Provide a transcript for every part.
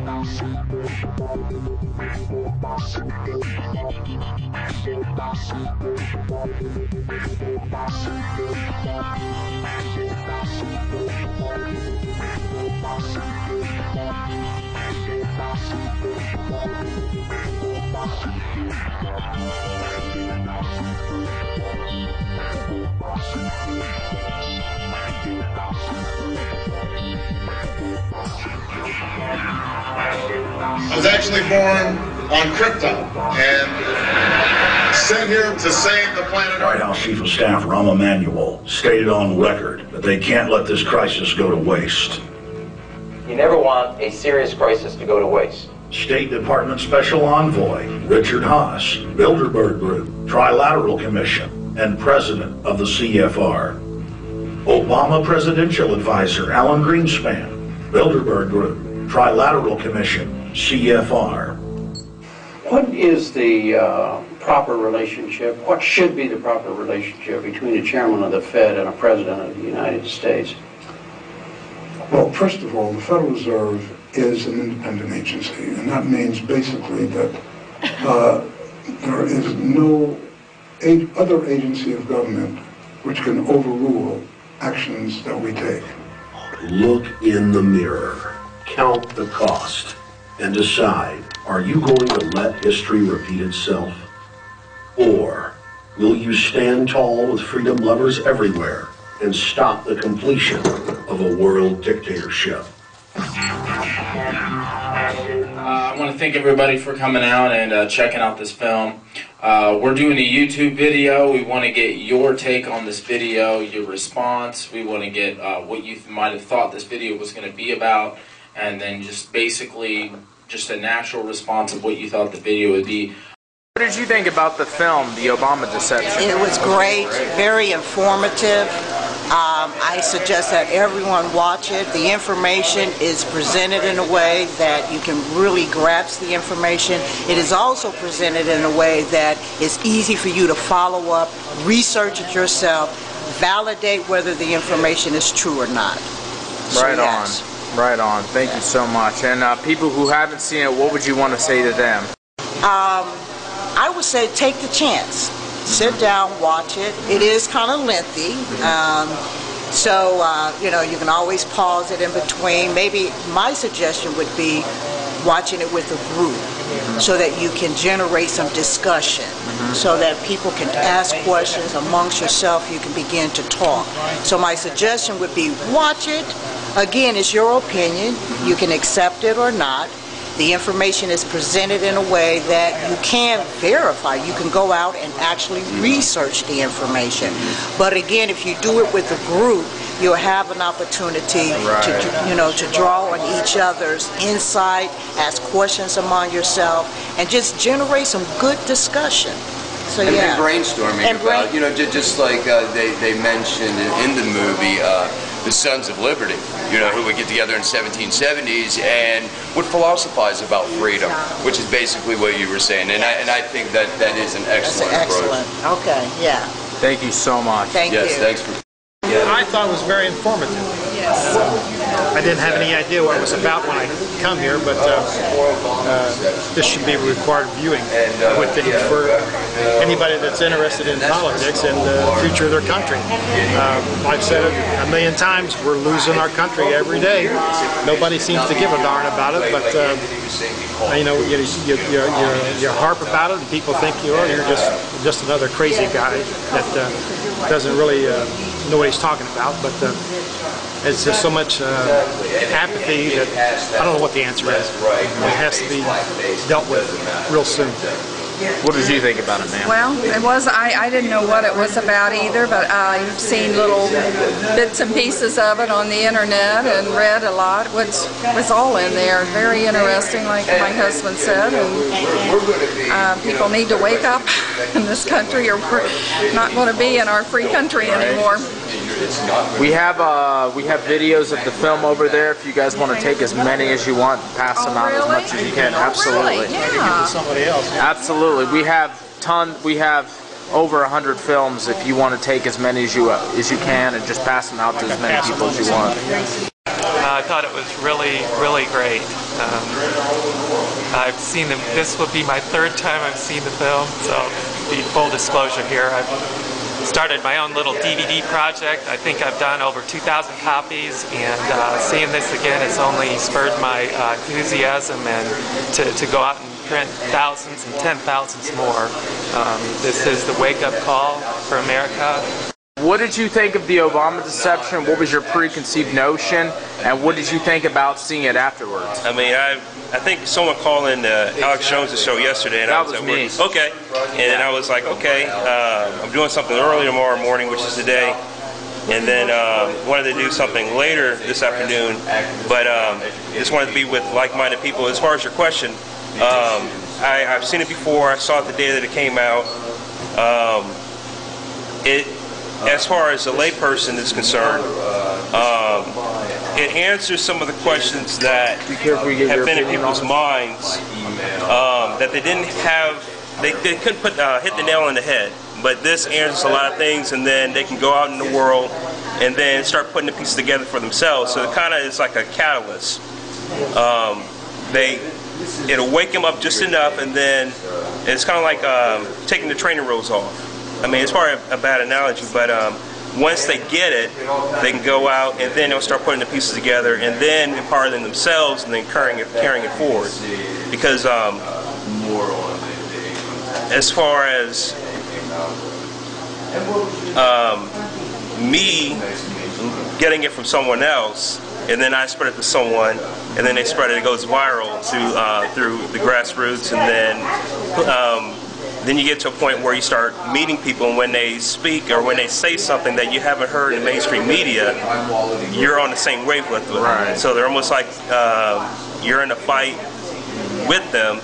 I was actually born on Krypton and sent here to save the planet. White House Chief of Staff Rahm Emanuel stated on record that they can't let this crisis go to waste. You never want a serious crisis to go to waste. State Department Special Envoy Richard Haass, Bilderberg Group, Trilateral Commission, and President of the CFR. Obama Presidential Advisor Alan Greenspan, Bilderberg Group, Trilateral Commission, CFR. What is the proper relationship, what should be the proper relationship between a chairman of the Fed and a president of the United States? Well, first of all, the Federal Reserve is an independent agency, and that means basically that there is no other agency of government which can overrule actions that we take. Look in the mirror, count the cost, and decide, are you going to let history repeat itself? Or will you stand tall with freedom lovers everywhere and stop the completion of a world dictatorship? I want to thank everybody for coming out and checking out this film. We're doing a YouTube video. We want to get your take on this video, your response. We want to get what you might have thought this video was going to be about, and then just basically just a natural response of what you thought the video would be. What did you think about the film, The Obama Deception? It was great, very informative. I suggest that everyone watch it. The information is presented in a way that you can really grasp the information. It is also presented in a way that is easy for you to follow up, research it yourself, validate whether the information is true or not. Right on. Right on. Thank you so much. And people who haven't seen it, what would you want to say to them? I would say take the chance. Sit down, watch it. It is kind of lengthy. You know, you can always pause it in between. Maybe my suggestion would be watching it with a group so that you can generate some discussion, so that people can ask questions amongst yourself. You can begin to talk. So my suggestion would be watch it. Again, it's your opinion. You can accept it or not. The information is presented in a way that you can verify. You can go out and actually research the information. But again, if you do it with a group, you'll have an opportunity to draw on each other's insight, ask questions among yourself, and just generate some good discussion. So and brainstorming about, you know, just like they mentioned in the movie, the Sons of Liberty, you know, who would get together in the 1770s and would philosophize about freedom, which is basically what you were saying. And I think that is an excellent approach. Okay, yeah. Thank you so much. Thank you. Thanks for. I thought it was very informative. Yes. I didn't have any idea what it was about when I come here, but this should be required viewing, I would think, for anybody that's interested in politics and the future of their country. I've said it a million times, we're losing our country every day. Nobody seems to give a darn about it, but you know, you harp about it and people think you're just another crazy guy that doesn't really know what he's talking about, but it's just so much apathy that I don't know what the answer is. It has to be dealt with real soon. What did you think about it, ma'am? Well, it was, I didn't know what it was about either, but I've seen little bits and pieces of it on the internet and read a lot. What's all in there. Very interesting, like my husband said. And people need to wake up in this country, or we're not going to be in our free country anymore. We have videos of the film over there. If you guys want to take as many as you want, pass them out as much as you can. Absolutely. Really? Yeah. Somebody else. Absolutely. We have over 100 films. If you want to take as many as you can and just pass them out to as many people as you want. I thought it was really, really great. I've seen them. This will be my third time I've seen the film, so be full disclosure here. I've started my own little DVD project. I think I've done over 2,000 copies, and seeing this again has only spurred my enthusiasm and to go out and print thousands and 10,000s more. This is the wake-up call for America. What did you think of the Obama deception? What was your preconceived notion? And what did you think about seeing it afterwards? I mean, I think someone called in Alex Jones' show yesterday, and that I was was at me. work. Okay. And then I was like, okay, I'm doing something early tomorrow morning, which is today. And then wanted to do something later this afternoon, but just wanted to be with like-minded people. As far as your question, I've seen it before. I saw it the day that it came out. As far as a layperson is concerned, it answers some of the questions that have been in people's minds that they didn't have. They couldn't hit the nail on the head. But this answers a lot of things, and then they can go out in the world and then start putting the pieces together for themselves. So it kind of is like a catalyst. It'll wake them up just enough, and then it's kind of like taking the training wheels off. I mean, it's probably a bad analogy, but once they get it, they can go out and then they'll start putting the pieces together and then empower them themselves and then carrying it forward. Because as far as me getting it from someone else, and then I spread it to someone, and then they spread it. It goes viral through the grassroots, and then you get to a point where you start meeting people, and when they speak or when they say something that you haven't heard in mainstream media, you're on the same wavelength with them. So they're almost like you're in a fight with them,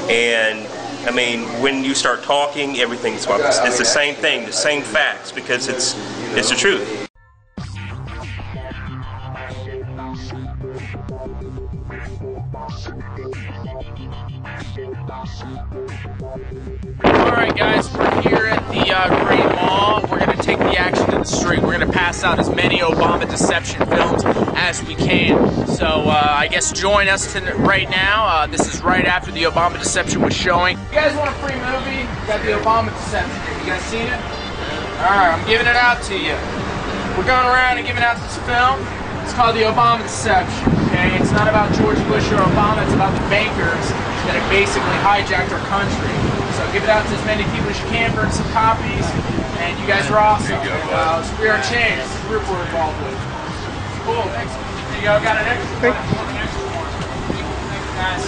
and I mean, when you start talking, everything's about this. It's the same thing, the same facts, because it's the truth. Alright guys, we're here at the Great Mall. We're going to take the action to the street. We're going to pass out as many Obama deception films as we can. So I guess join us right now. This is right after the Obama deception was showing. You guys want a free movie? We got the Obama deception. You guys seen it? Alright, I'm giving it out to you. We're going around and giving out this film. It's called the Obama deception. Okay, it's not about George Bush or Obama. It's about the bankers that have basically hijacked our country. So give it out to as many people as you can, burn some copies, and you guys are awesome. We are changed. This is the group we're involved with. Cool, thanks. There you go, got an extra one. Thanks, guys.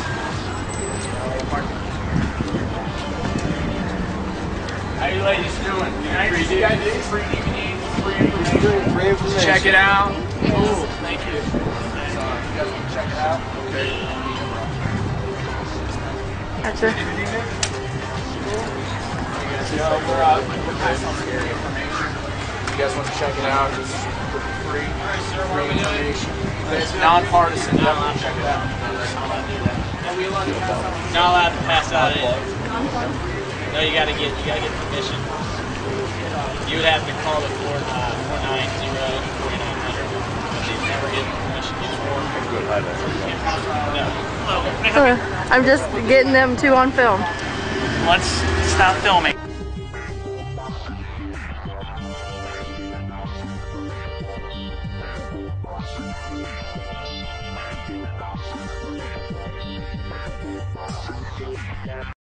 How you ladies doing? Nice. You guys do free DVD, free information. Check it out. Cool, thank you. You guys want to check it out? Okay. Gotcha. We're passing on scary information. You guys want to check it out? Just free information. It's nonpartisan. Definitely check it out. Not allowed to pass out it. No, you gotta get permission. You would have to call the 490-4900. You've never given permission before. No. I'm just getting them two on film. Let's stop filming.